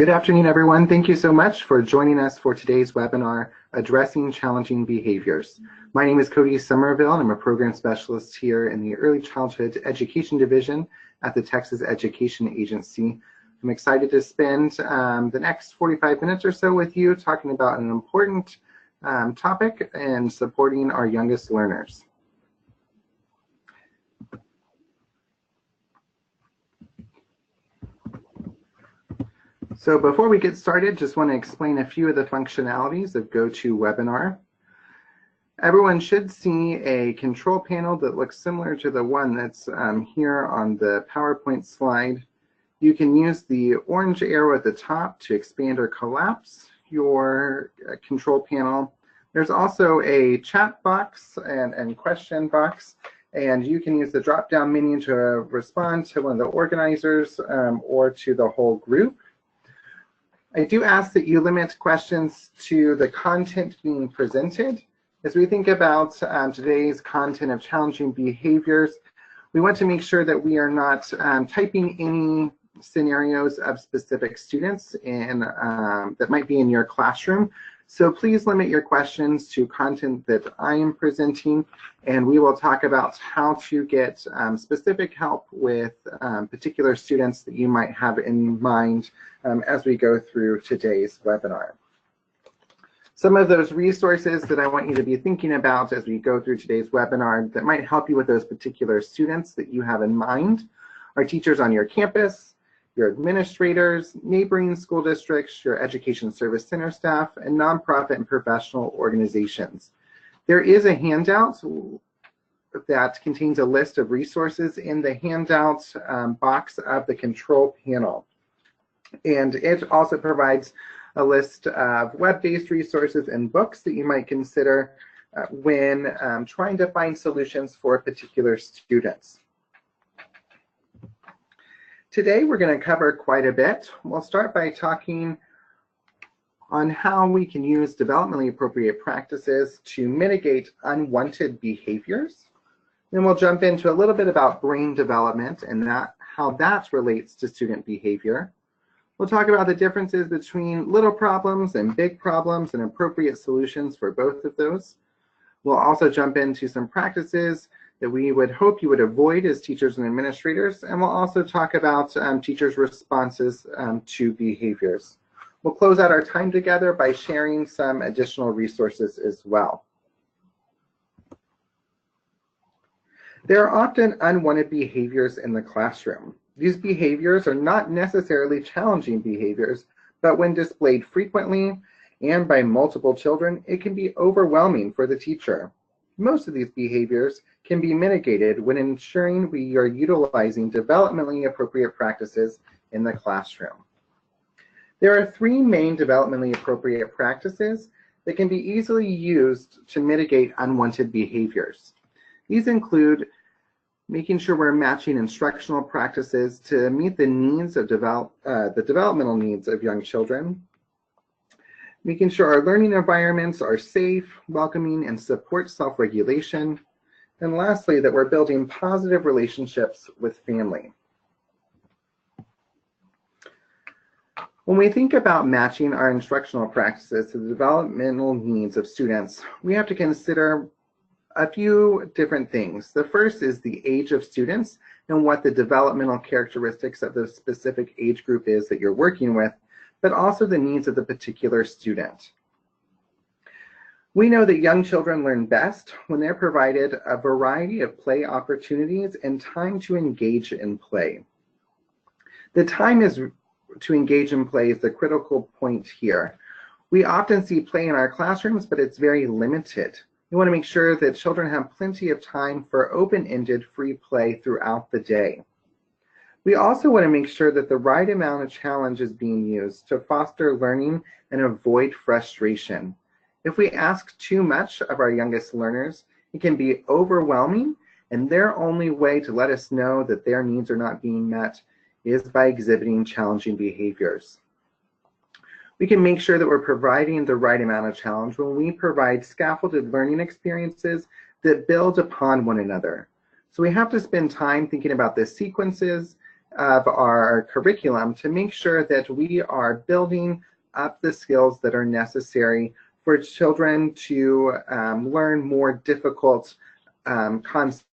Good afternoon, everyone. Thank you so much for joining us for today's webinar, Addressing Challenging Behaviors. My name is Cody Somerville, and I'm a program specialist here in the Early Childhood Education Division at the Texas Education Agency. I'm excited to spend the next 45 minutes or so with you talking about an important topic and supporting our youngest learners. So before we get started, just want to explain a few of the functionalities of GoToWebinar. Everyone should see a control panel that looks similar to the one that's here on the PowerPoint slide. You can use the orange arrow at the top to expand or collapse your control panel. There's also a chat box and question box, and you can use the drop-down menu to respond to one of the organizers or to the whole group. I do ask that you limit questions to the content being presented. As we think about today's content of challenging behaviors, we want to make sure that we are not typing any scenarios of specific students in, that might be in your classroom. So please limit your questions to content that I am presenting, and we will talk about how to get specific help with particular students that you might have in mind as we go through today's webinar. Some of those resources that I want you to be thinking about as we go through today's webinar that might help you with those particular students that you have in mind are teachers on your campus, your administrators, neighboring school districts, your education service center staff, and nonprofit and professional organizations. There is a handout that contains a list of resources in the handout box of the control panel. And it also provides a list of web-based resources and books that you might consider when trying to find solutions for particular students. Today, we're going to cover quite a bit. We'll start by talking on how we can use developmentally appropriate practices to mitigate unwanted behaviors. Then we'll jump into a little bit about brain development and how that relates to student behavior. We'll talk about the differences between little problems and big problems and appropriate solutions for both of those. We'll also jump into some practices that we would hope you would avoid as teachers and administrators, and we'll also talk about teachers' responses to behaviors. We'll close out our time together by sharing some additional resources as well. There are often unwanted behaviors in the classroom. These behaviors are not necessarily challenging behaviors, but when displayed frequently and by multiple children, it can be overwhelming for the teacher. Most of these behaviors can be mitigated when ensuring we are utilizing developmentally appropriate practices in the classroom. There are three main developmentally appropriate practices that can be easily used to mitigate unwanted behaviors. These include making sure we're matching instructional practices to meet the needs of the developmental needs of young children, making sure our learning environments are safe, welcoming, and support self-regulation, and lastly, that we're building positive relationships with family. When we think about matching our instructional practices to the developmental needs of students, we have to consider a few different things. The first is the age of students and what the developmental characteristics of the specific age group is that you're working with, but also the needs of the particular student. We know that young children learn best when they're provided a variety of play opportunities and time to engage in play. The time to engage in play is the critical point here. We often see play in our classrooms, but it's very limited. We want to make sure that children have plenty of time for open-ended free play throughout the day. We also want to make sure that the right amount of challenge is being used to foster learning and avoid frustration. If we ask too much of our youngest learners, it can be overwhelming, and their only way to let us know that their needs are not being met is by exhibiting challenging behaviors. We can make sure that we're providing the right amount of challenge when we provide scaffolded learning experiences that build upon one another. So we have to spend time thinking about the sequences of our curriculum to make sure that we are building up the skills that are necessary for children to learn more difficult concepts.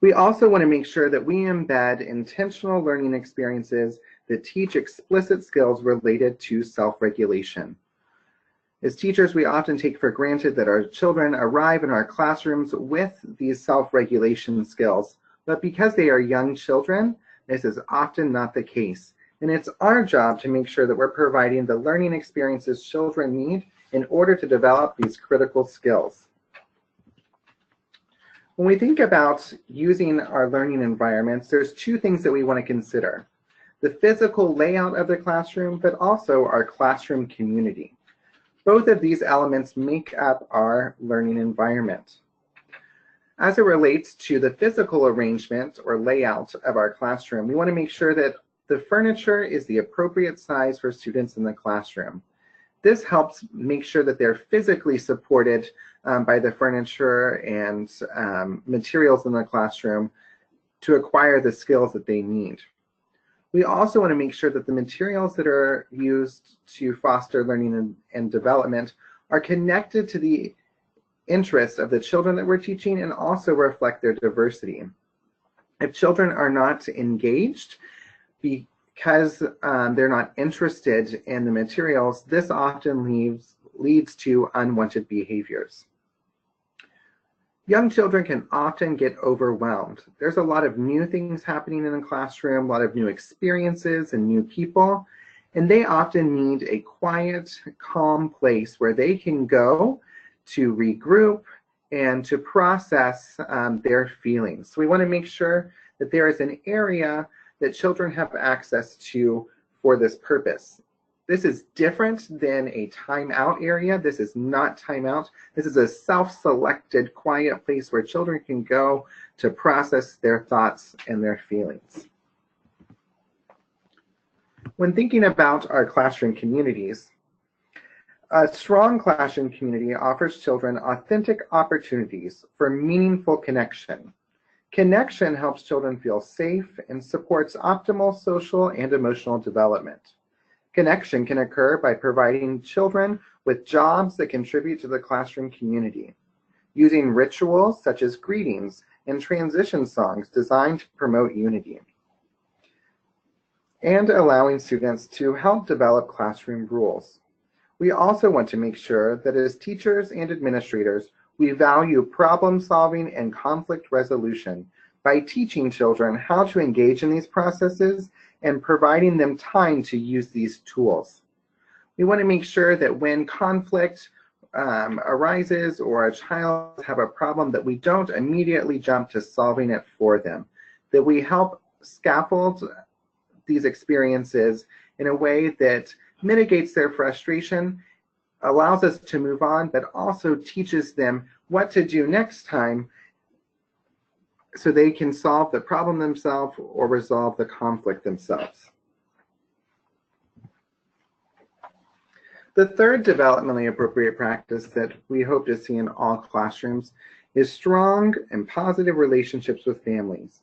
We also want to make sure that we embed intentional learning experiences that teach explicit skills related to self-regulation. As teachers, we often take for granted that our children arrive in our classrooms with these self-regulation skills, but because they are young children, this is often not the case. And it's our job to make sure that we're providing the learning experiences children need in order to develop these critical skills. When we think about using our learning environments, there's two things that we want to consider: the physical layout of the classroom, but also our classroom community. Both of these elements make up our learning environment. As it relates to the physical arrangement or layout of our classroom, we want to make sure that the furniture is the appropriate size for students in the classroom. This helps make sure that they're physically supported by the furniture and materials in the classroom to acquire the skills that they need. We also want to make sure that the materials that are used to foster learning and development are connected to the interests of the children that we're teaching and also reflect their diversity. If children are not engaged because they're not interested in the materials, this often leads to unwanted behaviors. Young children can often get overwhelmed. There's a lot of new things happening in the classroom, a lot of new experiences and new people, and they often need a quiet, calm place where they can go to regroup and to process their feelings. So we want to make sure that there is an area that children have access to for this purpose. This is different than a timeout area. This is not timeout. This is a self-selected quiet place where children can go to process their thoughts and their feelings. When thinking about our classroom communities, a strong classroom community offers children authentic opportunities for meaningful connection. Connection helps children feel safe and supports optimal social and emotional development. Connection can occur by providing children with jobs that contribute to the classroom community, using rituals such as greetings and transition songs designed to promote unity, and allowing students to help develop classroom rules. We also want to make sure that as teachers and administrators, we value problem solving and conflict resolution by teaching children how to engage in these processes and providing them time to use these tools. We want to make sure that when conflict arises or a child have a problem, that we don't immediately jump to solving it for them, that we help scaffold these experiences in a way that mitigates their frustration, allows us to move on, but also teaches them what to do next time so they can solve the problem themselves or resolve the conflict themselves. The third developmentally appropriate practice that we hope to see in all classrooms is strong and positive relationships with families.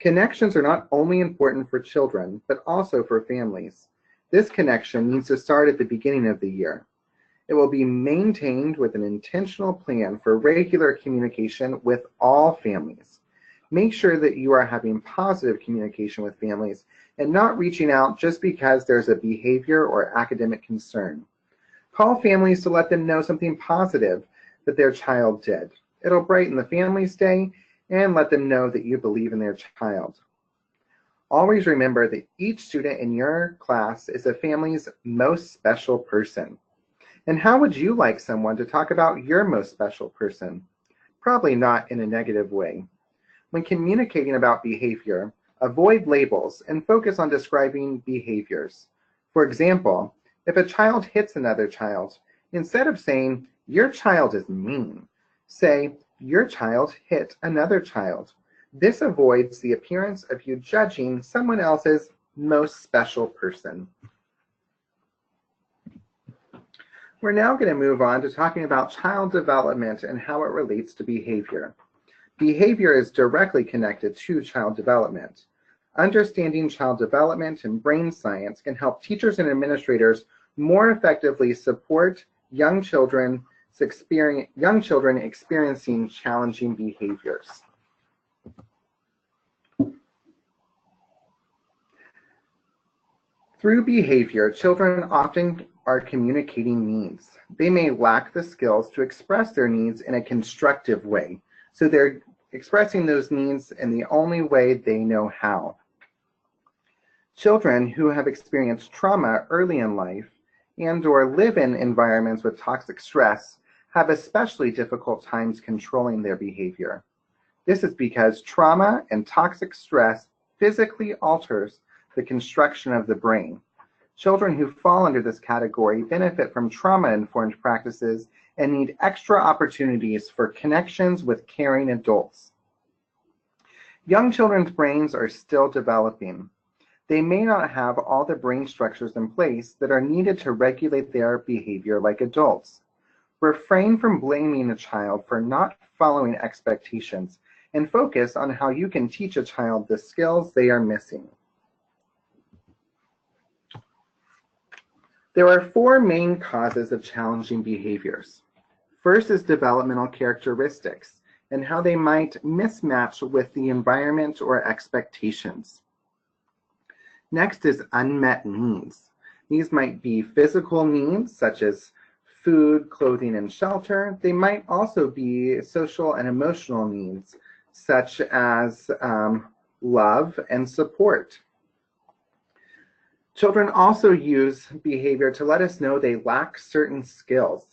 Connections are not only important for children, but also for families. This connection needs to start at the beginning of the year. It will be maintained with an intentional plan for regular communication with all families. Make sure that you are having positive communication with families and not reaching out just because there's a behavior or academic concern. Call families to let them know something positive that their child did. It'll brighten the family's day and let them know that you believe in their child. Always remember that each student in your class is a family's most special person. And how would you like someone to talk about your most special person? Probably not in a negative way. When communicating about behavior, avoid labels and focus on describing behaviors. For example, if a child hits another child, instead of saying, "Your child is mean," say, "Your child hit another child." This avoids the appearance of you judging someone else's most special person. We're now going to move on to talking about child development and how it relates to behavior. Behavior is directly connected to child development. Understanding child development and brain science can help teachers and administrators more effectively support young children experiencing challenging behaviors. Through behavior, children often are communicating needs. They may lack the skills to express their needs in a constructive way, so they're expressing those needs in the only way they know how. Children who have experienced trauma early in life and/or live in environments with toxic stress have especially difficult times controlling their behavior. This is because trauma and toxic stress physically alters the construction of the brain. Children who fall under this category benefit from trauma-informed practices and need extra opportunities for connections with caring adults. Young children's brains are still developing. They may not have all the brain structures in place that are needed to regulate their behavior like adults. Refrain from blaming a child for not following expectations and focus on how you can teach a child the skills they are missing. There are four main causes of challenging behaviors. First is developmental characteristics and how they might mismatch with the environment or expectations. Next is unmet needs. These might be physical needs such as food, clothing, and shelter. They might also be social and emotional needs such as love and support. Children also use behavior to let us know they lack certain skills.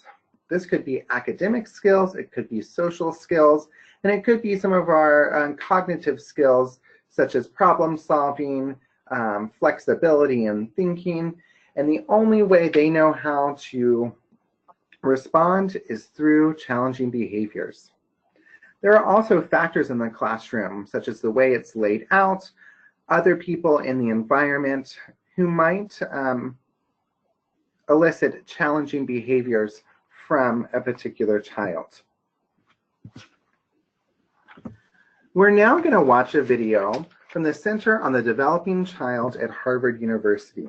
This could be academic skills, it could be social skills, and it could be some of our cognitive skills such as problem solving, flexibility and thinking. And the only way they know how to respond is through challenging behaviors. There are also factors in the classroom, such as the way it's laid out, other people in the environment who might elicit challenging behaviors from a particular child. We're now going to watch a video from the Center on the Developing Child at Harvard University.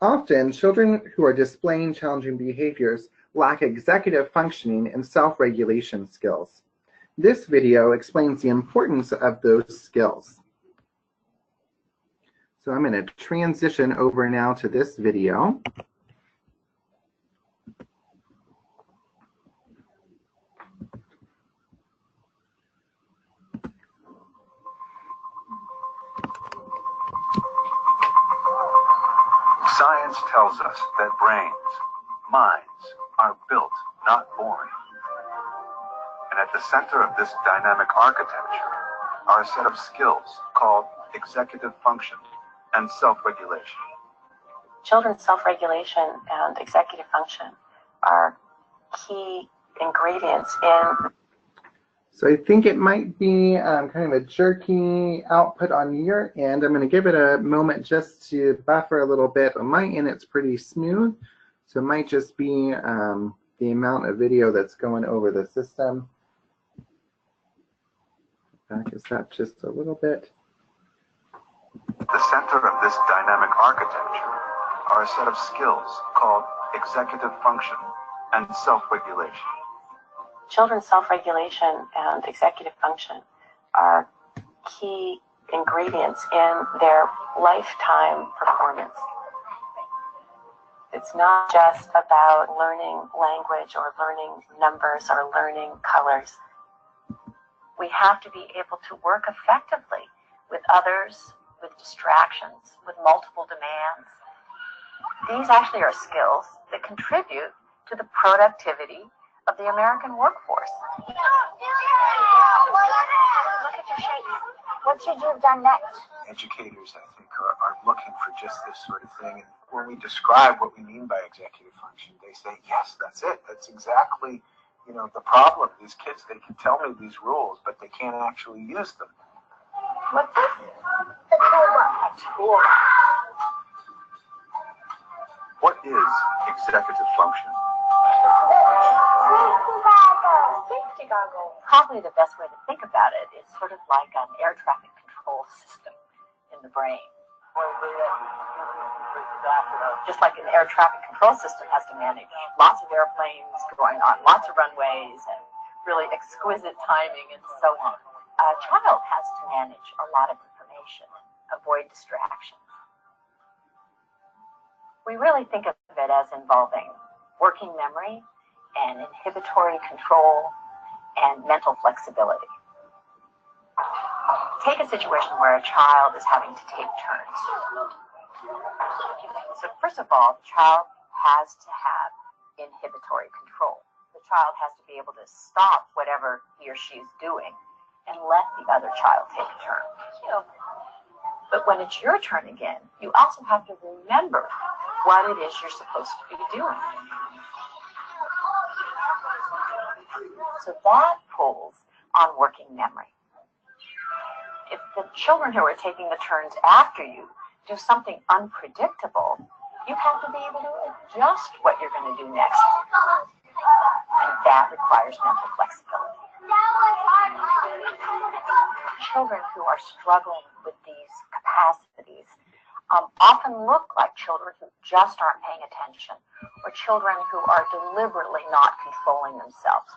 Often, children who are displaying challenging behaviors lack executive functioning and self-regulation skills. This video explains the importance of those skills. So I'm going to transition over now to this video. Science tells us that brains, minds, are built, not born. And at the center of this dynamic architecture are a set of skills called executive function and self-regulation. Children's self-regulation and executive function are key ingredients in. So I think it might be kind of a jerky output on your end. I'm going to give it a moment just to buffer a little bit. On my end, it's pretty smooth. So it might just be the amount of video that's going over the system. Back is that just a little bit. The center of this dynamic architecture are a set of skills called executive function and self-regulation. Children's self-regulation and executive function are key ingredients in their lifetime performance. It's not just about learning language or learning numbers or learning colors. We have to be able to work effectively with others, with distractions, with multiple demands. These actually are skills that contribute to the productivity of the American workforce. Look at your shape. What should you have done next? Educators, I think, are looking for just this sort of thing. And when we describe what we mean by executive function, they say, yes, that's it. That's exactly, the problem. These kids, they can tell me these rules, but they can't actually use them. What's this? The toolbox. What is executive function? safety goggles. Probably the best way to think about it is sort of like an air traffic control system in the brain. Just like an air traffic control system has to manage lots of airplanes going on lots of runways and really exquisite timing and so on. A child has to manage a lot of information, avoid distractions. We really think of it as involving working memory and inhibitory control and mental flexibility. Take a situation where a child is having to take turns. So first of all, the child has to have inhibitory control. The child has to be able to stop whatever he or she is doing and let the other child take a turn. But when it's your turn again, you also have to remember what it is you're supposed to be doing. So that pulls on working memory. If the children who are taking the turns after you do something unpredictable, you have to be able to adjust what you're going to do next. And that requires mental flexibility. Children who are struggling with these capacities often look like children who just aren't paying attention, or children who are deliberately not controlling themselves.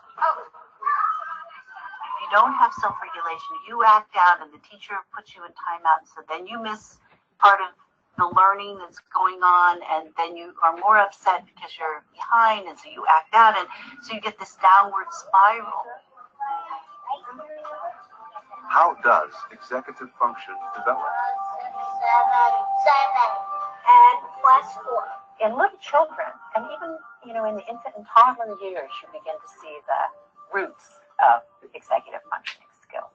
If you don't have self-regulation, you act out and the teacher puts you in timeout, so then you miss part of the learning that's going on, and then you are more upset because you're behind, and so you act out, and so you get this downward spiral. How does executive function develop? 7 and +4. In little children, and even in the infant and toddler years, you begin to see the roots of executive functioning skills.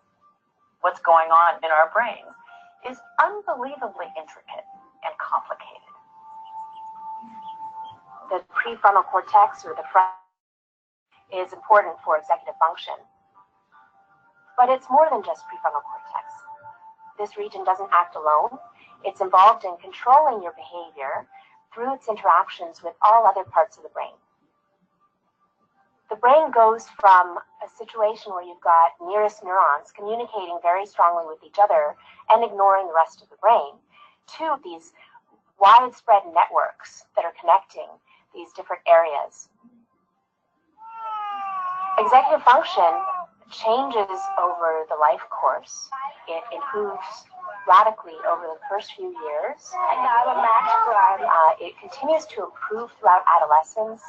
What's going on in our brains is unbelievably intricate and complicated. The prefrontal cortex, or the front, is important for executive function. But it's more than just prefrontal cortex. This region doesn't act alone. It's involved in controlling your behavior through its interactions with all other parts of the brain. The brain goes from a situation where you've got nearest neurons communicating very strongly with each other and ignoring the rest of the brain, to these widespread networks that are connecting these different areas. Executive function changes over the life course. It improves radically over the first few years. It continues to improve throughout adolescence.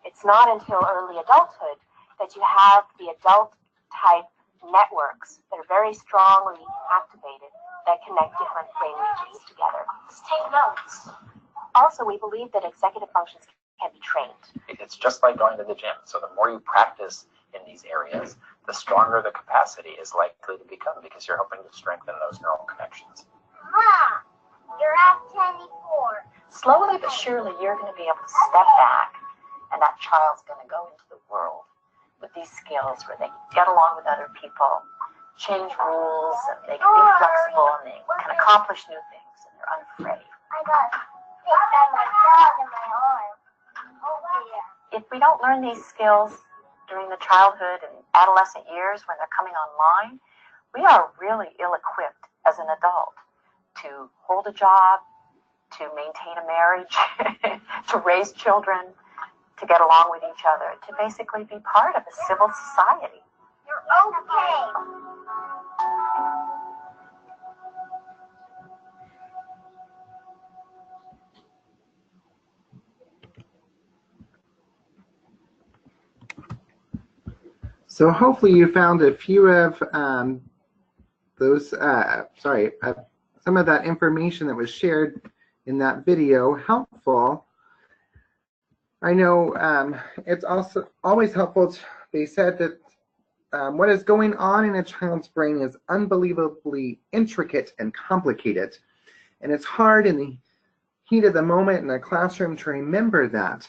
It's not until early adulthood that you have the adult type networks that are very strongly activated that connect different brain regions together. Let's take notes. Also, we believe that executive functions can be trained. It's just like going to the gym. So the more you practice in these areas, the stronger the capacity is likely to become, because you're helping to strengthen those neural connections. Mom, you're at 24. Slowly but surely, you're going to be able to step back, and that child's going to go into the world with these skills where they can get along with other people, change rules, and they can be flexible, and they can accomplish new things, and they're unafraid. I got hit by my dog in my arm. Oh, dear. If we don't learn these skills during the childhood and adolescent years when they're coming online, we are really ill-equipped as an adult to hold a job, to maintain a marriage, to raise children, to get along with each other, to basically be part of a civil society. You're okay. So hopefully you found a few of some of that information that was shared in that video helpful. I know it's also always helpful. They said that what is going on in a child's brain is unbelievably intricate and complicated. And it's hard in the heat of the moment in a classroom to remember that.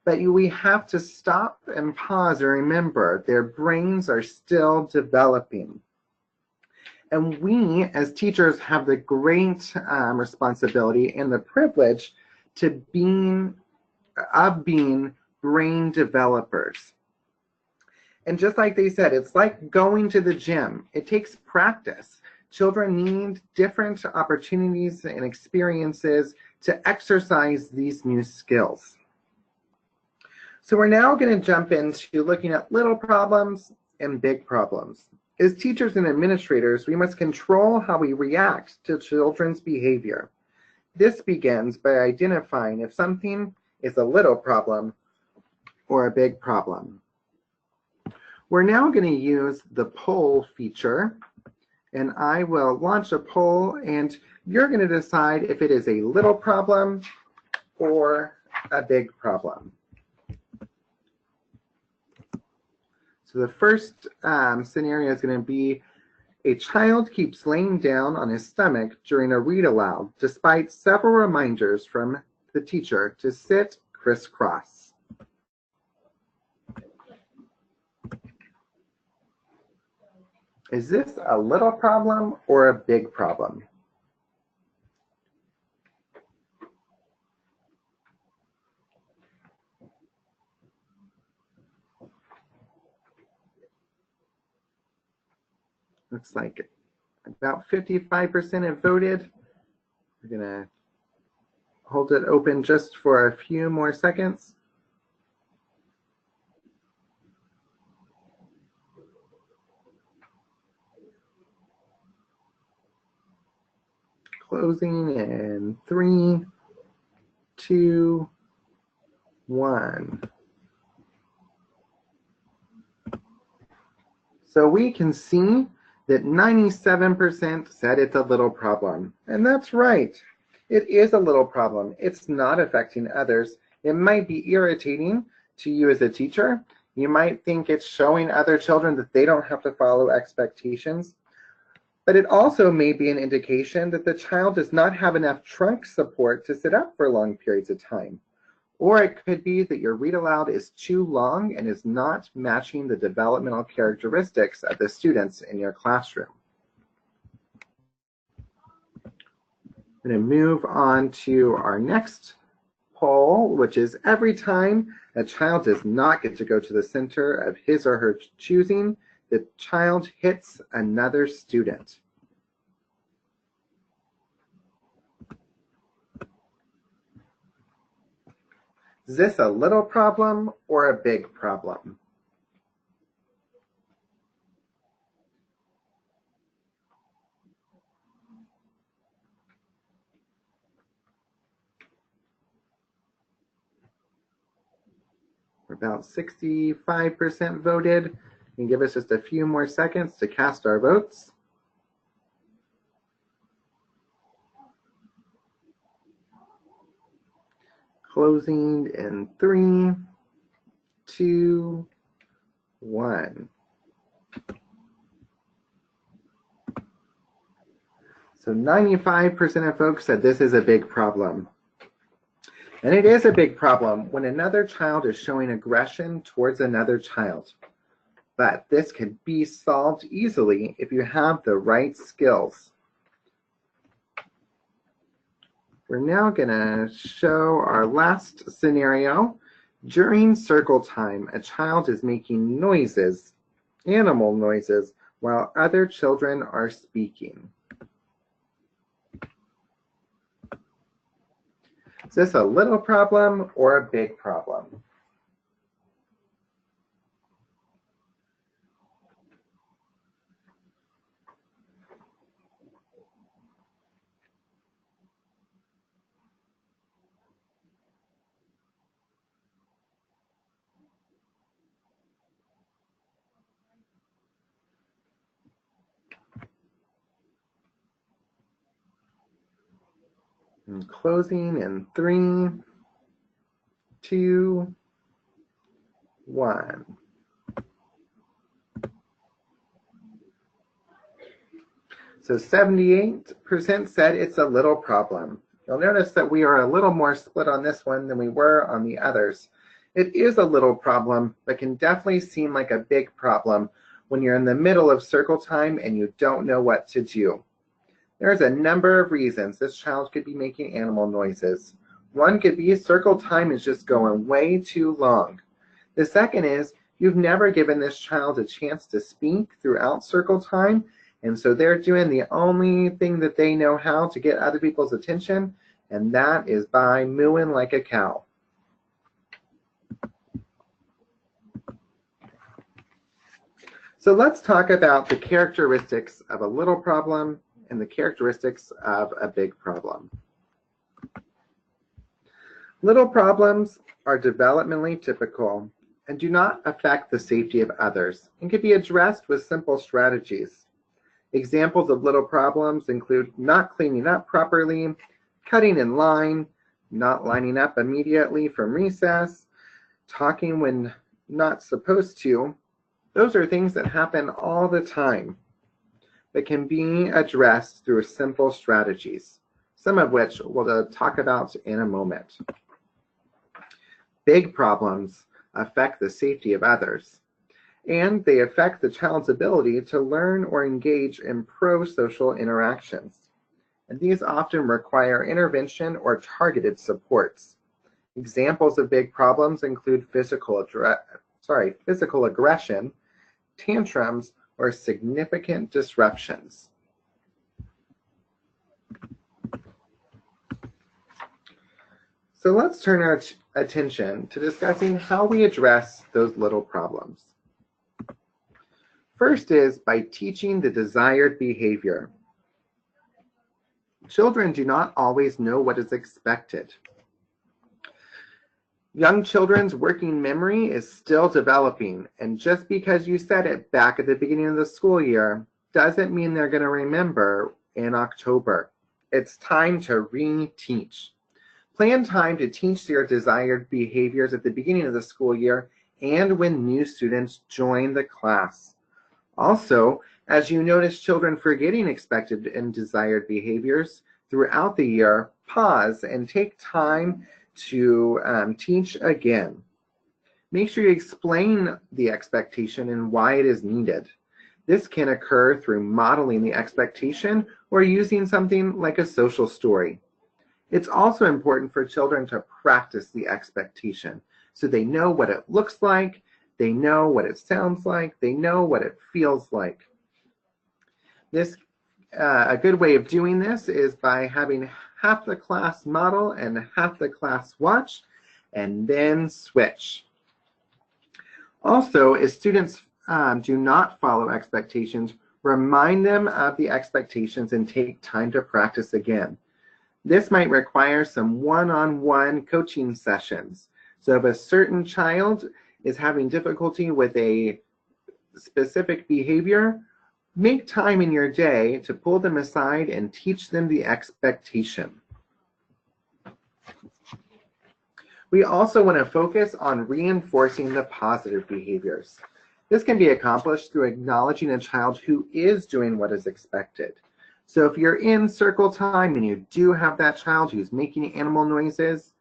But we have to stop and pause and remember their brains are still developing. And we, as teachers, have the great responsibility and the privilege to being brain developers. And just like they said, it's like going to the gym. It takes practice. Children need different opportunities and experiences to exercise these new skills. So we're now going to jump into looking at little problems and big problems. As teachers and administrators, we must control how we react to children's behavior. This begins by identifying if something is a little problem or a big problem. We're now going to use the poll feature, and I will launch a poll, and you're going to decide if it is a little problem or a big problem. So the first scenario is going to be a child keeps laying down on his stomach during a read aloud, despite several reminders from the teacher to sit crisscross. Is this a little problem or a big problem? Looks like about 55% have voted. We're going to hold it open just for a few more seconds. Closing in 3, 2, 1. So we can see that 97% said it's a little problem. And that's right. It is a little problem. It's not affecting others. It might be irritating to you as a teacher. You might think it's showing other children that they don't have to follow expectations. But it also may be an indication that the child does not have enough trunk support to sit up for long periods of time. Or it could be that your read aloud is too long and is not matching the developmental characteristics of the students in your classroom. I'm going to move on to our next poll, which is every time a child does not get to go to the center of his or her choosing, the child hits another student. Is this a little problem or a big problem? We're about 65% voted. You can give us just a few more seconds to cast our votes. Closing in 3, 2, 1. So 95% of folks said this is a big problem. And it is a big problem when another child is showing aggression towards another child. But this can be solved easily if you have the right skills. We're now going to show our last scenario. During circle time, a child is making noises, animal noises, while other children are speaking. Is this a little problem or a big problem? And closing in 3, 2, 1. So 78% said it's a little problem. You'll notice that we are a little more split on this one than we were on the others. It is a little problem, but can definitely seem like a big problem when you're in the middle of circle time and you don't know what to do. There's a number of reasons this child could be making animal noises. One could be circle time is just going way too long. The second is You've never given this child a chance to speak throughout circle time, and so they're doing the only thing that they know how to get other people's attention, and that is by mooing like a cow. So let's talk about the characteristics of a little problem and the characteristics of a big problem. Little problems are developmentally typical and do not affect the safety of others and can be addressed with simple strategies. Examples of little problems include not cleaning up properly, cutting in line, not lining up immediately from recess, talking when not supposed to. Those are things that happen all the time that can be addressed through simple strategies, some of which we'll talk about in a moment. Big problems affect the safety of others, and they affect the child's ability to learn or engage in pro-social interactions. And these often require intervention or targeted supports. Examples of big problems include physical aggression, tantrums, or significant disruptions. So let's turn our attention to discussing how we address those little problems. First is by teaching the desired behavior. Children do not always know what is expected. Young children's working memory is still developing, and just because you said it back at the beginning of the school year doesn't mean they're going to remember in October. It's time to reteach. Plan time to teach your desired behaviors at the beginning of the school year and when new students join the class. Also, as you notice children forgetting expected and desired behaviors throughout the year, pause and take time to teach again. Make sure you explain the expectation and why it is needed. This can occur through modeling the expectation or using something like a social story. It's also important for children to practice the expectation so they know what it looks like, they know what it sounds like, they know what it feels like. A good way of doing this is by having half the class model and half the class watch, and then switch. Also, if students do not follow expectations, remind them of the expectations and take time to practice again. This might require some one-on-one coaching sessions. So if a certain child is having difficulty with a specific behavior, make time in your day to pull them aside and teach them the expectation. We also want to focus on reinforcing the positive behaviors. This can be accomplished through acknowledging a child who is doing what is expected. So if you're in circle time and you do have that child who's making animal noises,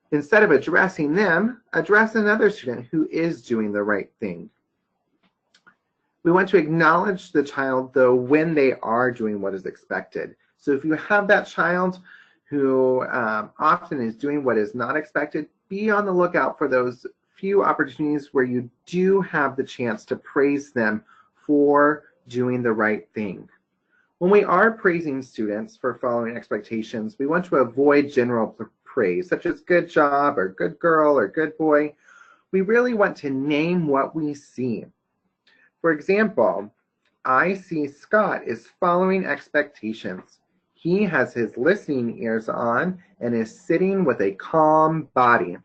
instead of addressing them, address another student who is doing the right thing. We want to acknowledge the child, though, when they are doing what is expected. So if you have that child who often is doing what is not expected, be on the lookout for those few opportunities where you do have the chance to praise them for doing the right thing. When we are praising students for following expectations, we want to avoid general praise, such as good job or good girl or good boy. We really want to name what we see. For example, I see Scott is following expectations. He has his listening ears on and is sitting with a calm body.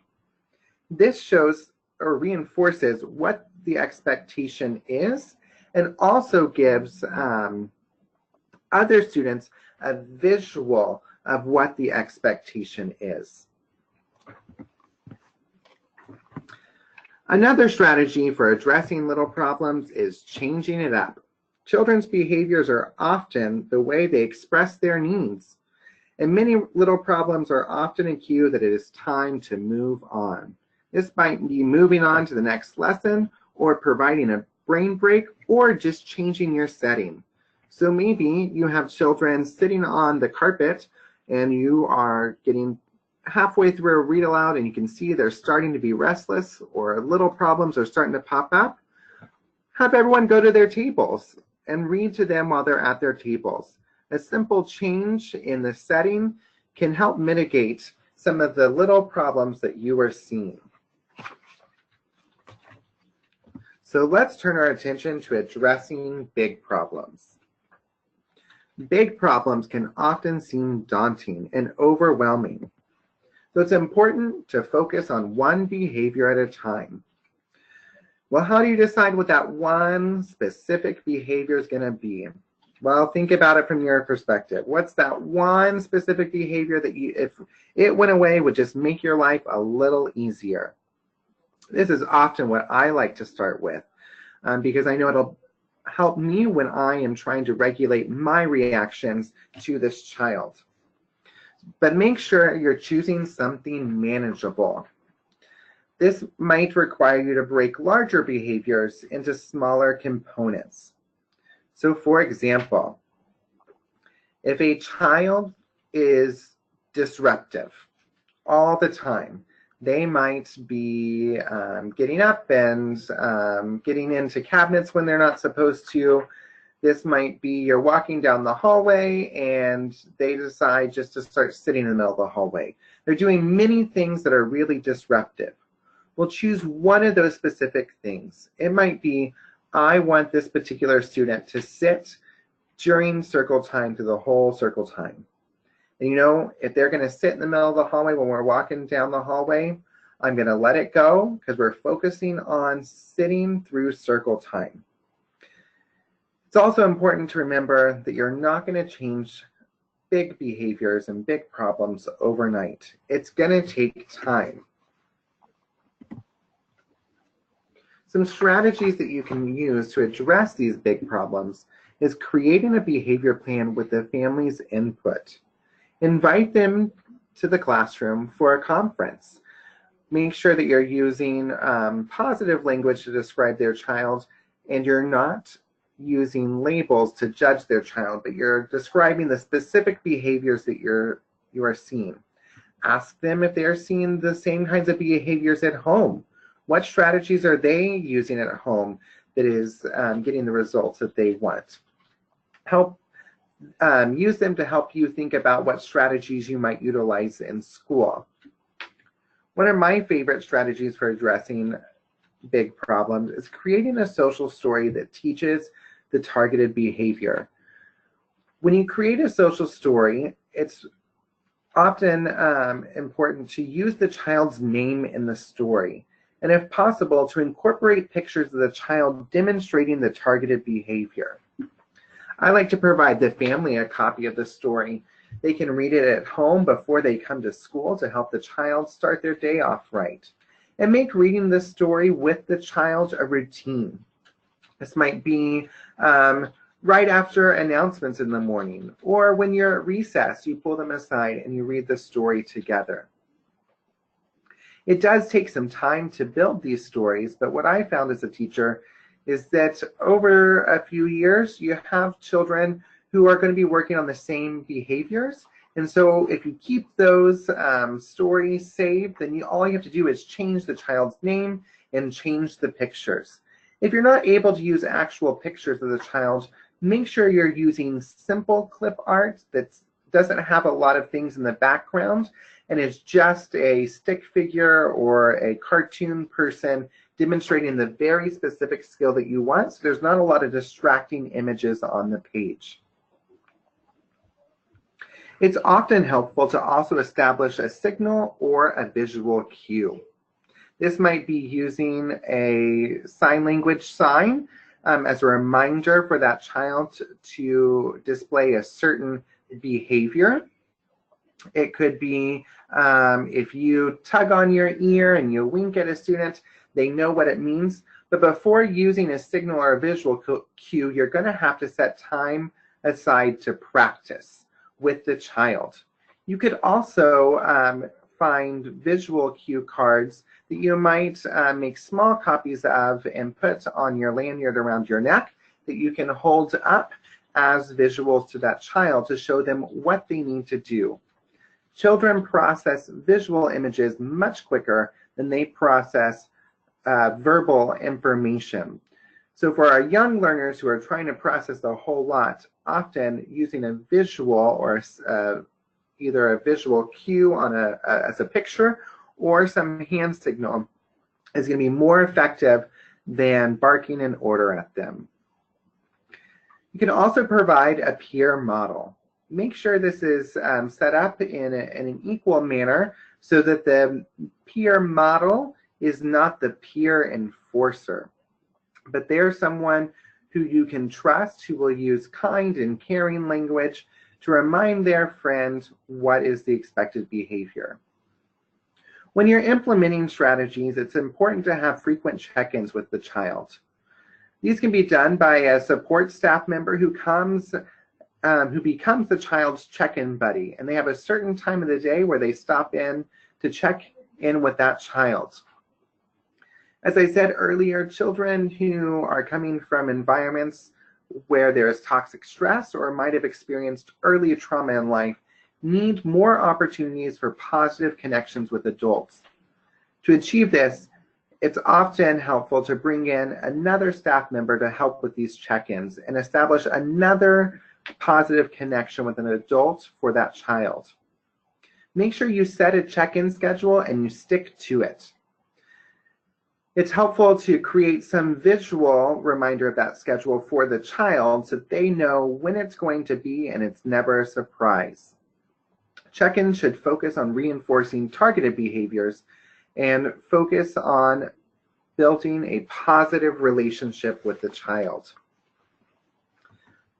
This shows or reinforces what the expectation is and also gives other students a visual of what the expectation is. Another strategy for addressing little problems is changing it up. Children's behaviors are often the way they express their needs, and many little problems are often a cue that it is time to move on. This might be moving on to the next lesson, or providing a brain break, or just changing your setting. So maybe you have children sitting on the carpet and you are getting halfway through a read aloud and you can see they're starting to be restless or little problems are starting to pop up, have everyone go to their tables and read to them while they're at their tables. A simple change in the setting can help mitigate some of the little problems that you are seeing. So let's turn our attention to addressing big problems. Big problems can often seem daunting and overwhelming. So it's important to focus on one behavior at a time. Well, how do you decide what that one specific behavior is going to be? Well, think about it from your perspective. What's that one specific behavior that if it went away, would just make your life a little easier? This is often what I like to start with because I know it'll help me when I am trying to regulate my reactions to this child. But make sure you're choosing something manageable. This might require you to break larger behaviors into smaller components. So for example, if a child is disruptive all the time, they might be getting up and getting into cabinets when they're not supposed to. This might be you're walking down the hallway and they decide just to start sitting in the middle of the hallway. They're doing many things that are really disruptive. We'll choose one of those specific things. It might be, I want this particular student to sit during circle time through the whole circle time. And you know, if they're going to sit in the middle of the hallway when we're walking down the hallway, I'm going to let it go because we're focusing on sitting through circle time. It's also important to remember that you're not going to change big behaviors and big problems overnight. It's going to take time. Some strategies that you can use to address these big problems is creating a behavior plan with the family's input. Invite them to the classroom for a conference. Make sure that you're using positive language to describe their child and you're not using labels to judge their child, but you're describing the specific behaviors that you are seeing. Ask them if they're seeing the same kinds of behaviors at home. What strategies are they using at home that is getting the results that they want? Use them to help you think about what strategies you might utilize in school. One of my favorite strategies for addressing big problems is creating a social story that teaches the targeted behavior. When you create a social story, it's often important to use the child's name in the story, and if possible, to incorporate pictures of the child demonstrating the targeted behavior. I like to provide the family a copy of the story. They can read it at home before they come to school to help the child start their day off right. And make reading the story with the child a routine. This might be right after announcements in the morning, or when you're at recess, you pull them aside and you read the story together. It does take some time to build these stories, but what I found as a teacher is that over a few years, you have children who are going to be working on the same behaviors. And so if you keep those stories saved, then all you have to do is change the child's name and change the pictures. If you're not able to use actual pictures of the child, make sure you're using simple clip art that doesn't have a lot of things in the background and is just a stick figure or a cartoon person demonstrating the very specific skill that you want. So there's not a lot of distracting images on the page. It's often helpful to also establish a signal or a visual cue. This might be using a sign language sign as a reminder for that child to display a certain behavior. It could be if you tug on your ear and you wink at a student, they know what it means. But before using a signal or a visual cue, you're going to have to set time aside to practice with the child. You could also find visual cue cards that you might make small copies of and put on your lanyard around your neck that you can hold up as visuals to that child to show them what they need to do. Children process visual images much quicker than they process verbal information. So for our young learners who are trying to process a whole lot, often using a visual or either a visual cue on as a picture or some hand signal is going to be more effective than barking an order at them. You can also provide a peer model. Make sure this is set up in an equal manner so that the peer model is not the peer enforcer, but they're someone who you can trust, who will use kind and caring language to remind their friend what is the expected behavior. When you're implementing strategies, it's important to have frequent check-ins with the child. These can be done by a support staff member who becomes the child's check-in buddy, and they have a certain time of the day where they stop in to check in with that child. As I said earlier, children who are coming from environments where there is toxic stress or might have experienced early trauma in life need more opportunities for positive connections with adults. To achieve this, it's often helpful to bring in another staff member to help with these check-ins and establish another positive connection with an adult for that child. Make sure you set a check-in schedule and you stick to it. It's helpful to create some visual reminder of that schedule for the child so they know when it's going to be and it's never a surprise. Check-ins should focus on reinforcing targeted behaviors and focus on building a positive relationship with the child.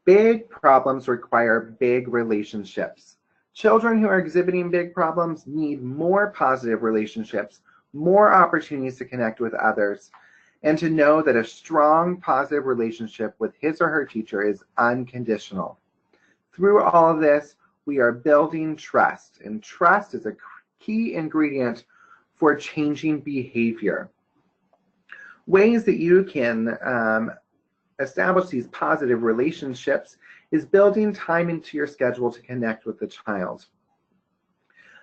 Big problems require big relationships. Children who are exhibiting big problems need more positive relationships, more opportunities to connect with others, and to know that a strong positive relationship with his or her teacher is unconditional. Through all of this, we are building trust, and trust is a key ingredient for changing behavior. Ways that you can establish these positive relationships is building time into your schedule to connect with the child.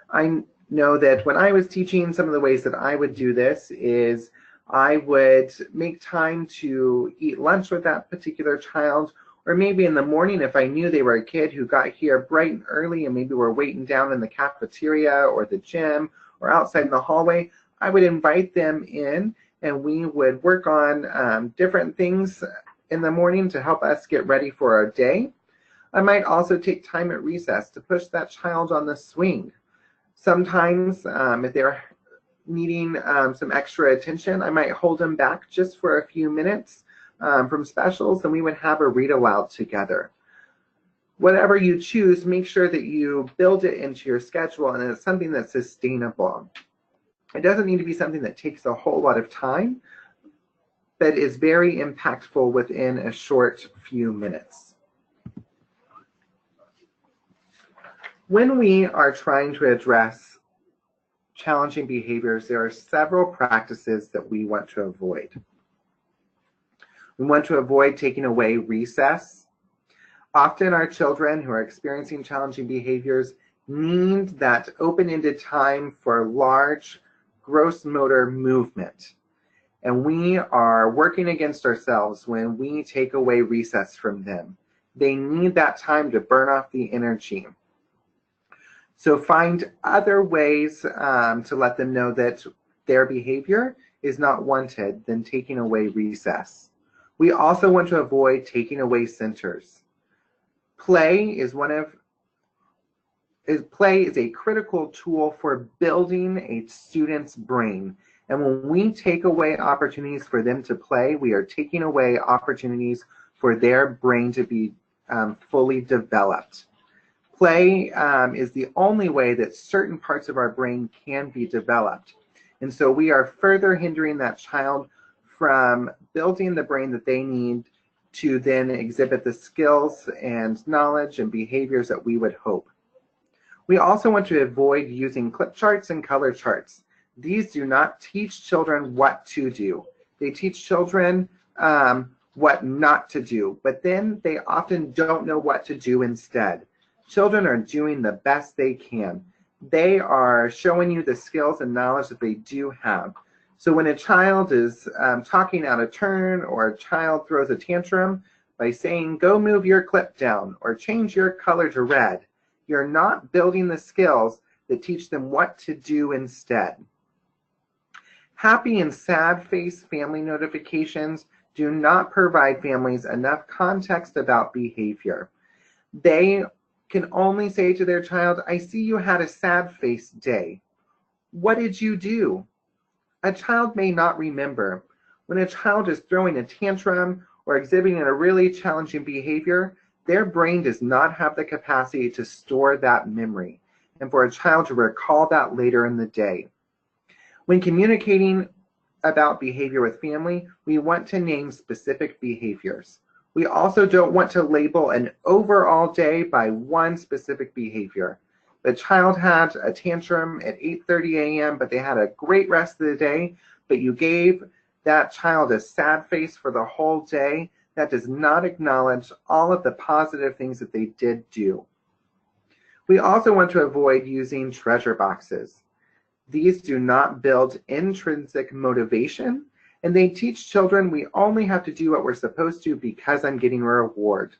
I know that when I was teaching, some of the ways that I would do this is I would make time to eat lunch with that particular child, or maybe in the morning if I knew they were a kid who got here bright and early and maybe were waiting down in the cafeteria or the gym or outside in the hallway, I would invite them in and we would work on different things in the morning to help us get ready for our day. I might also take time at recess to push that child on the swing. Sometimes if they're needing some extra attention, I might hold them back just for a few minutes from specials, and we would have a read aloud together. Whatever you choose, make sure that you build it into your schedule and it's something that's sustainable. It doesn't need to be something that takes a whole lot of time, but is very impactful within a short few minutes. When we are trying to address challenging behaviors, there are several practices that we want to avoid. We want to avoid taking away recess. Often our children who are experiencing challenging behaviors need that open-ended time for large gross motor movement. And we are working against ourselves when we take away recess from them. They need that time to burn off the energy. So find other ways to let them know that their behavior is not wanted than taking away recess. We also want to avoid taking away centers. Play is a critical tool for building a student's brain. And when we take away opportunities for them to play, we are taking away opportunities for their brain to be fully developed. Play is the only way that certain parts of our brain can be developed. And so we are further hindering that child from building the brain that they need to then exhibit the skills and knowledge and behaviors that we would hope. We also want to avoid using clip charts and color charts. These do not teach children what to do. They teach children what not to do, but then they often don't know what to do instead. Children are doing the best they can. They are showing you the skills and knowledge that they do have. So when a child is talking out of turn, or a child throws a tantrum by saying, go move your clip down or change your color to red, you're not building the skills that teach them what to do instead. Happy and sad face family notifications do not provide families enough context about behavior. They can only say to their child, I see you had a sad face day. What did you do? A child may not remember. When a child is throwing a tantrum or exhibiting a really challenging behavior, their brain does not have the capacity to store that memory and for a child to recall that later in the day. When communicating about behavior with family, we want to name specific behaviors. We also don't want to label an overall day by one specific behavior. The child had a tantrum at 8:30 a.m., but they had a great rest of the day, but you gave that child a sad face for the whole day. That does not acknowledge all of the positive things that they did do. We also want to avoid using treasure boxes. These do not build intrinsic motivation, and they teach children we only have to do what we're supposed to because I'm getting a reward.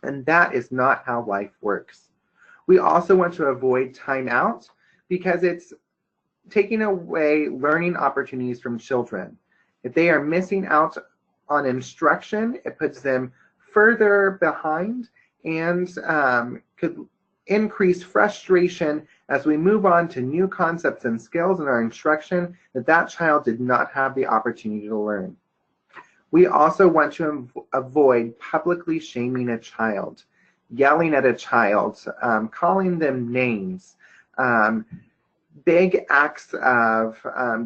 And that is not how life works. We also want to avoid timeout because it's taking away learning opportunities from children. If they are missing out on instruction, it puts them further behind and could increase frustration as we move on to new concepts and skills in our instruction that that child did not have the opportunity to learn. We also want to avoid publicly shaming a child, yelling at a child, calling them names. Big acts of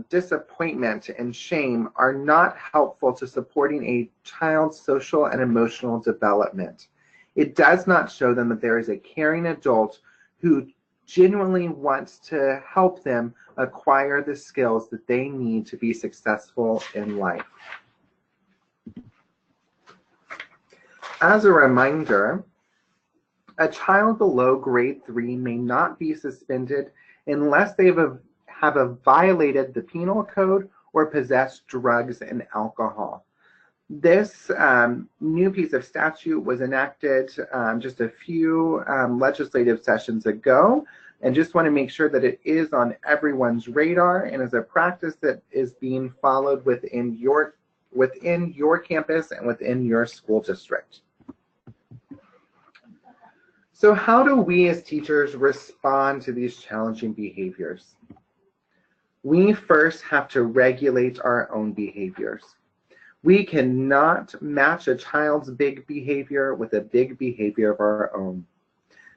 disappointment and shame are not helpful to supporting a child's social and emotional development. It does not show them that there is a caring adult who genuinely wants to help them acquire the skills that they need to be successful in life. As a reminder, a child below grade 3 may not be suspended unless they have violated the penal code or possess drugs and alcohol. This new piece of statute was enacted just a few legislative sessions ago, and just want to make sure that it is on everyone's radar and is a practice that is being followed within your campus and within your school district. So how do we as teachers respond to these challenging behaviors? We first have to regulate our own behaviors. We cannot match a child's big behavior with a big behavior of our own.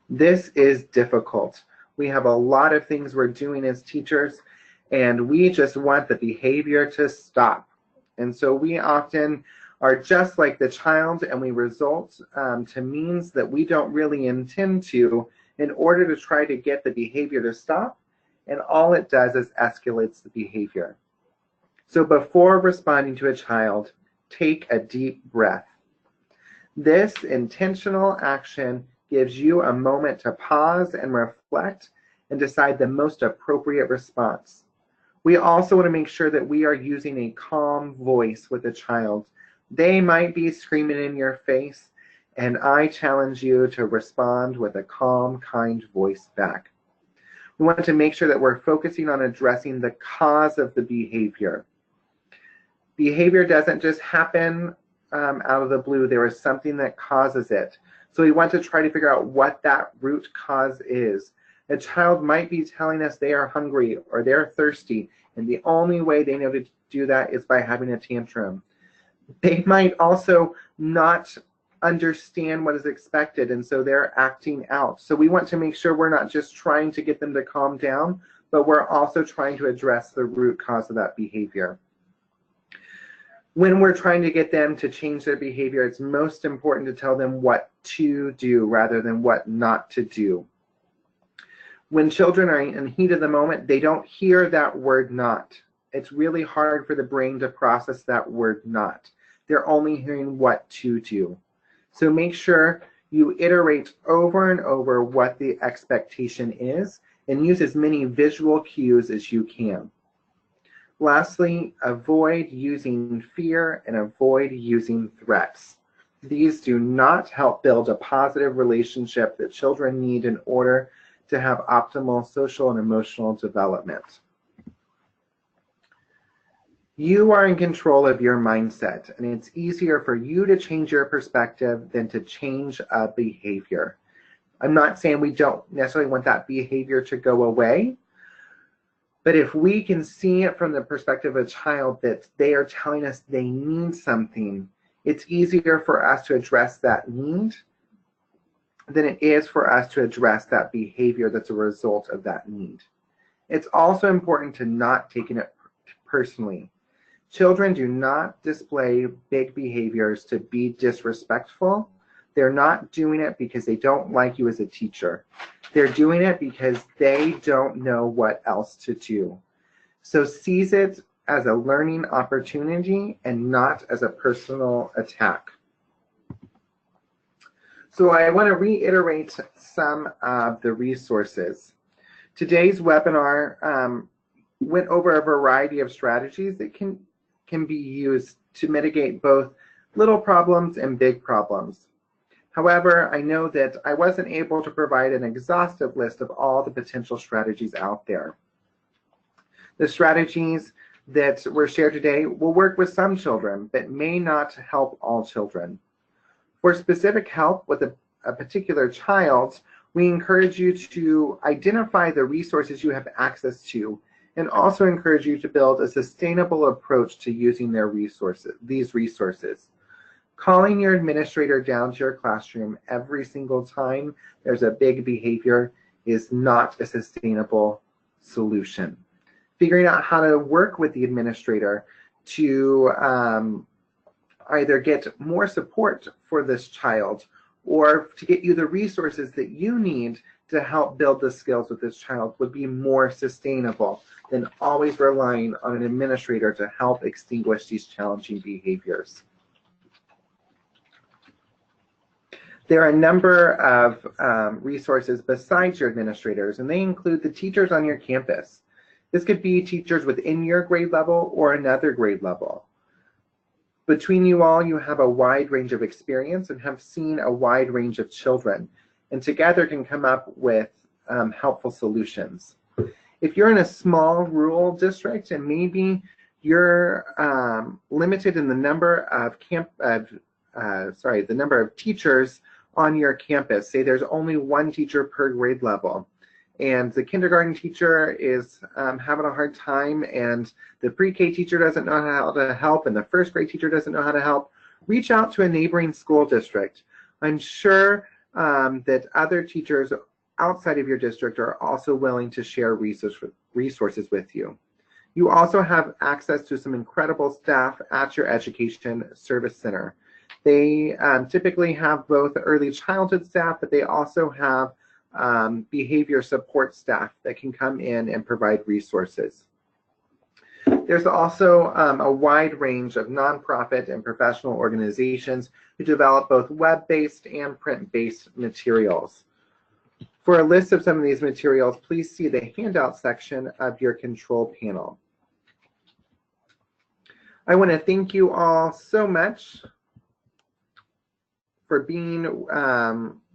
This is difficult. We have a lot of things we're doing as teachers, and we just want the behavior to stop. And so we often are just like the child, and we resort to means that we don't really intend to in order to try to get the behavior to stop, and all it does is escalates the behavior. So before responding to a child, take a deep breath. This intentional action gives you a moment to pause and reflect and decide the most appropriate response. We also want to make sure that we are using a calm voice with a child. They might be screaming in your face, and I challenge you to respond with a calm, kind voice back. We want to make sure that we're focusing on addressing the cause of the behavior. Behavior doesn't just happen out of the blue. There is something that causes it. So we want to try to figure out what that root cause is. A child might be telling us they are hungry or they're thirsty, and the only way they know to do that is by having a tantrum. They might also not understand what is expected, and so they're acting out. So we want to make sure we're not just trying to get them to calm down, but we're also trying to address the root cause of that behavior. When we're trying to get them to change their behavior, it's most important to tell them what to do rather than what not to do. When children are in heat of the moment, they don't hear that word not. It's really hard for the brain to process that word not. They're only hearing what to do. So make sure you iterate over and over what the expectation is and use as many visual cues as you can. Lastly, avoid using fear and avoid using threats. These do not help build a positive relationship that children need in order to have optimal social and emotional development. You are in control of your mindset, and it's easier for you to change your perspective than to change a behavior. I'm not saying we don't necessarily want that behavior to go away, but if we can see it from the perspective of a child that they are telling us they need something, it's easier for us to address that need than it is for us to address that behavior that's a result of that need. It's also important to not take it personally. Children do not display big behaviors to be disrespectful. They're not doing it because they don't like you as a teacher. They're doing it because they don't know what else to do. So seize it as a learning opportunity and not as a personal attack. So I want to reiterate some of the resources. Today's webinar went over a variety of strategies that can be used to mitigate both little problems and big problems. However, I know that I wasn't able to provide an exhaustive list of all the potential strategies out there. The strategies that were shared today will work with some children, but may not help all children. For specific help with a particular child, we encourage you to identify the resources you have access to, and also encourage you to build a sustainable approach to using these resources. Calling your administrator down to your classroom every single time there's a big behavior is not a sustainable solution. Figuring out how to work with the administrator to either get more support for this child or to get you the resources that you need to help build the skills with this child would be more sustainable than always relying on an administrator to help extinguish these challenging behaviors. There are a number of resources besides your administrators, and they include the teachers on your campus. This could be teachers within your grade level or another grade level. Between you all, you have a wide range of experience and have seen a wide range of children, and together can come up with helpful solutions. If you're in a small rural district and maybe you're limited in the number of the number of teachers on your campus, say there's only one teacher per grade level, and the kindergarten teacher is having a hard time, and the pre-K teacher doesn't know how to help, and the first grade teacher doesn't know how to help, reach out to a neighboring school district. I'm sure that other teachers outside of your district are also willing to share resources with you. You also have access to some incredible staff at your Education Service Center. They typically have both early childhood staff, but they also have behavior support staff that can come in and provide resources. There's also a wide range of nonprofit and professional organizations who develop both web-based and print-based materials. For a list of some of these materials, please see the handout section of your control panel. I want to thank you all so much for being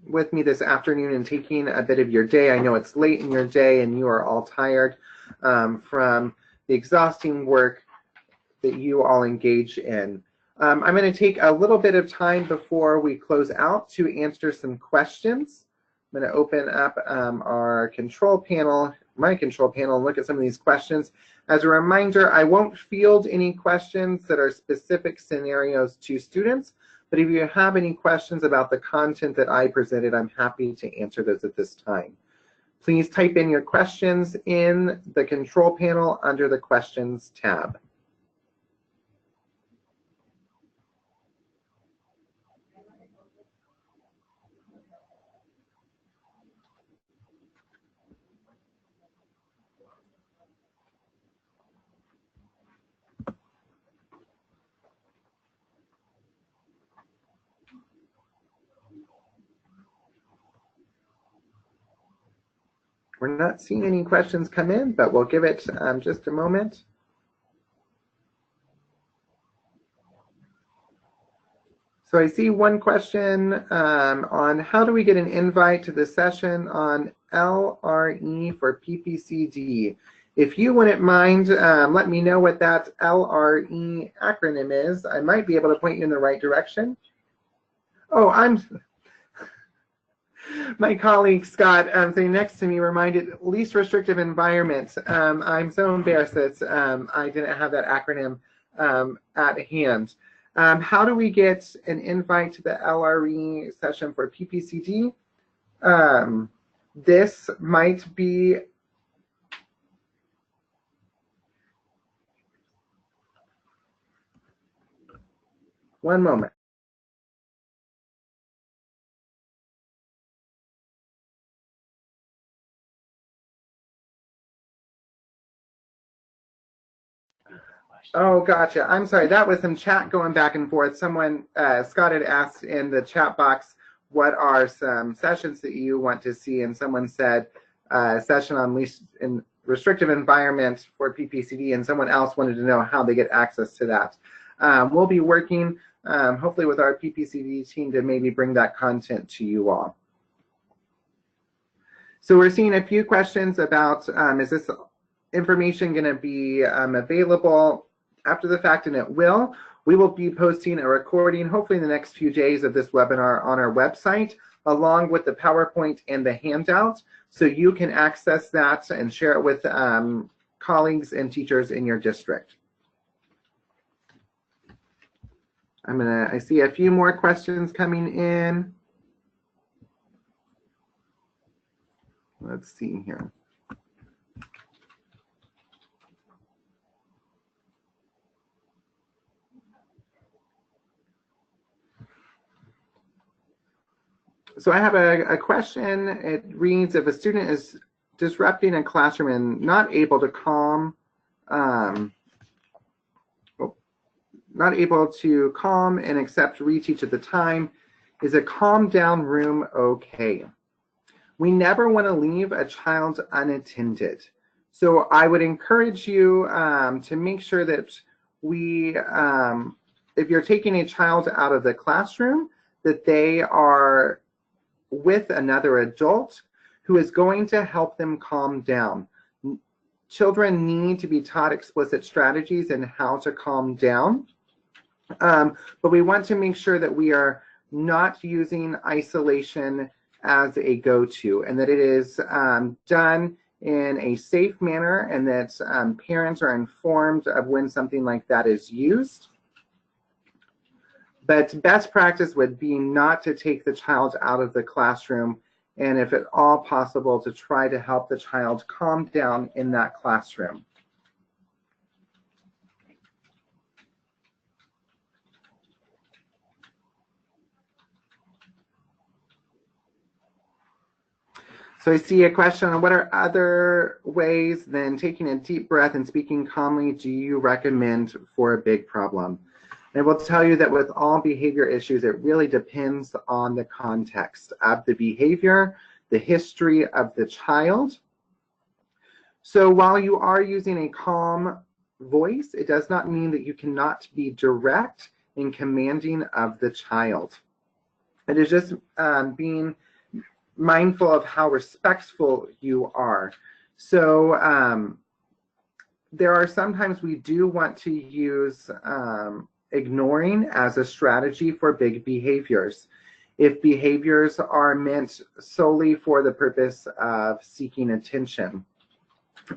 with me this afternoon and taking a bit of your day. I know it's late in your day and you are all tired from the exhausting work that you all engage in. I'm going to take a little bit of time before we close out to answer some questions. I'm going to open up our control panel, my control panel, and look at some of these questions. As a reminder, I won't field any questions that are specific scenarios to students, but if you have any questions about the content that I presented, I'm happy to answer those at this time. Please type in your questions in the control panel under the Questions tab. We're not seeing any questions come in, but we'll give it just a moment. So I see one question on how do we get an invite to the session on LRE for PPCD. If you wouldn't mind, let me know what that LRE acronym is. I might be able to point you in the right direction. Oh, my colleague Scott sitting next to me reminded least restrictive environment. I'm so embarrassed that I didn't have that acronym at hand. How do we get an invite to the LRE session for PPCD? This might be one moment. Oh, gotcha. I'm sorry. That was some chat going back and forth. Someone, Scott had asked in the chat box, what are some sessions that you want to see? And someone said session on least in restrictive environment for PPCD, and someone else wanted to know how they get access to that. We'll be working hopefully with our PPCD team to maybe bring that content to you all. So we're seeing a few questions about is this information going to be available after the fact, and it will. We will be posting a recording hopefully in the next few days of this webinar on our website, along with the PowerPoint and the handout, so you can access that and share it with colleagues and teachers in your district. I see a few more questions coming in. Let's see here. So I have a question. It reads, if a student is disrupting a classroom and not able to calm and accept reteach at the time, is a calm down room okay? We never want to leave a child unattended. So I would encourage you to make sure that if you're taking a child out of the classroom, that they are with another adult who is going to help them calm down. Children need to be taught explicit strategies and how to calm down. But we want to make sure that we are not using isolation as a go-to, and that it is done in a safe manner, and that parents are informed of when something like that is used. But best practice would be not to take the child out of the classroom, and if at all possible, to try to help the child calm down in that classroom. So I see a question on what are other ways than taking a deep breath and speaking calmly do you recommend for a big problem? And I will tell you that with all behavior issues, it really depends on the context of the behavior, the history of the child. So while you are using a calm voice, it does not mean that you cannot be direct and commanding of the child. It is just being mindful of how respectful you are. So there are sometimes we do want to use ignoring as a strategy for big behaviors. If behaviors are meant solely for the purpose of seeking attention.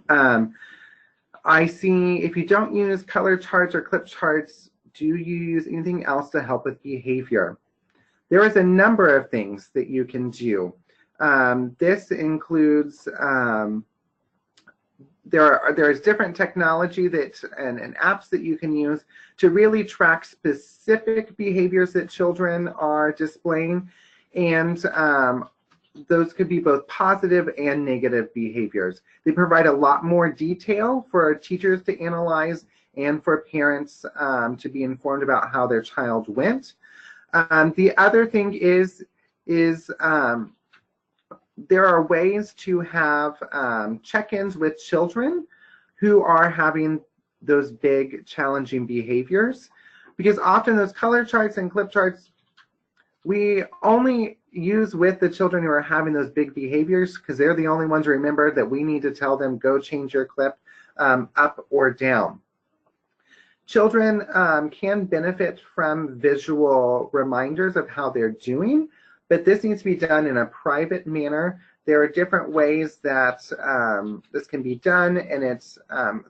I see if you don't use color charts or clip charts, do you use anything else to help with behavior? There is a number of things that you can do. This includes there is different technology and apps that you can use to really track specific behaviors that children are displaying, and those could be both positive and negative behaviors. They provide a lot more detail for teachers to analyze and for parents to be informed about how their child went. The other thing is there are ways to have check-ins with children who are having those big challenging behaviors, because often those color charts and clip charts we only use with the children who are having those big behaviors, because they're the only ones, remember, that we need to tell them, go change your clip up or down. Children can benefit from visual reminders of how they're doing, but this needs to be done in a private manner. There are different ways that this can be done, and it's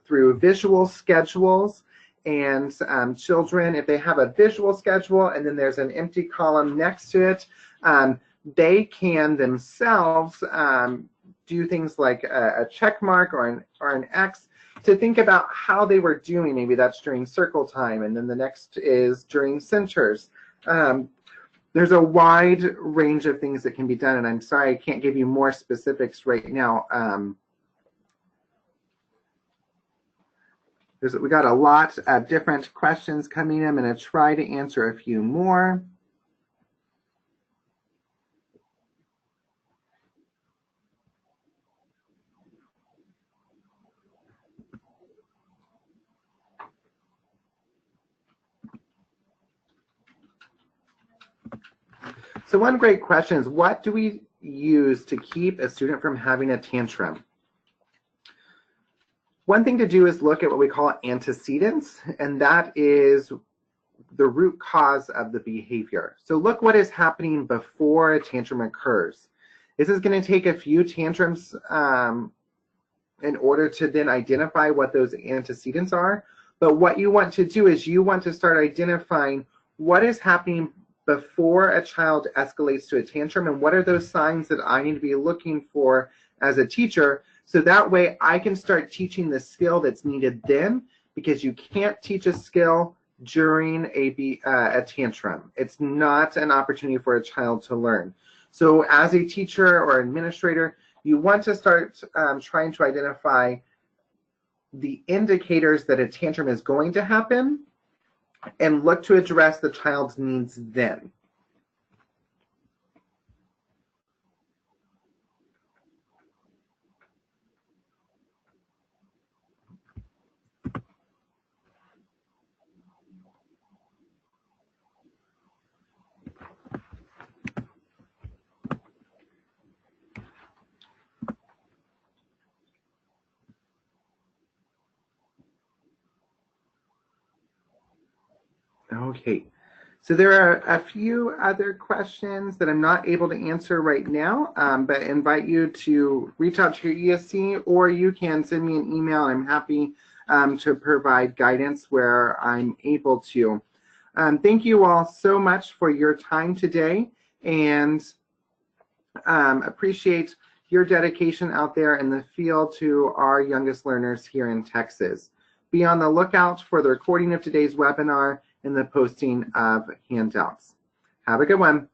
through visual schedules. And children, if they have a visual schedule and then there's an empty column next to it, they can themselves do things like a check mark or an X to think about how they were doing. Maybe that's during circle time, and then the next is during centers. There's a wide range of things that can be done, and I'm sorry I can't give you more specifics right now. We got a lot of different questions coming in. I'm going to try to answer a few more. So one great question is, what do we use to keep a student from having a tantrum? One thing to do is look at what we call antecedents, and that is the root cause of the behavior. So look what is happening before a tantrum occurs. This is going to take a few tantrums in order to then identify what those antecedents are. But what you want to do is you want to start identifying what is happening before a child escalates to a tantrum, and what are those signs that I need to be looking for as a teacher, so that way I can start teaching the skill that's needed then, because you can't teach a skill during a tantrum. It's not an opportunity for a child to learn. So as a teacher or administrator, you want to start trying to identify the indicators that a tantrum is going to happen and look to address the child's needs then. Okay, so there are a few other questions that I'm not able to answer right now, but invite you to reach out to your ESC, or you can send me an email. I'm happy to provide guidance where I'm able to. Thank you all so much for your time today, and appreciate your dedication out there in the field to our youngest learners here in Texas. Be on the lookout for the recording of today's webinar and the posting of handouts. Have a good one.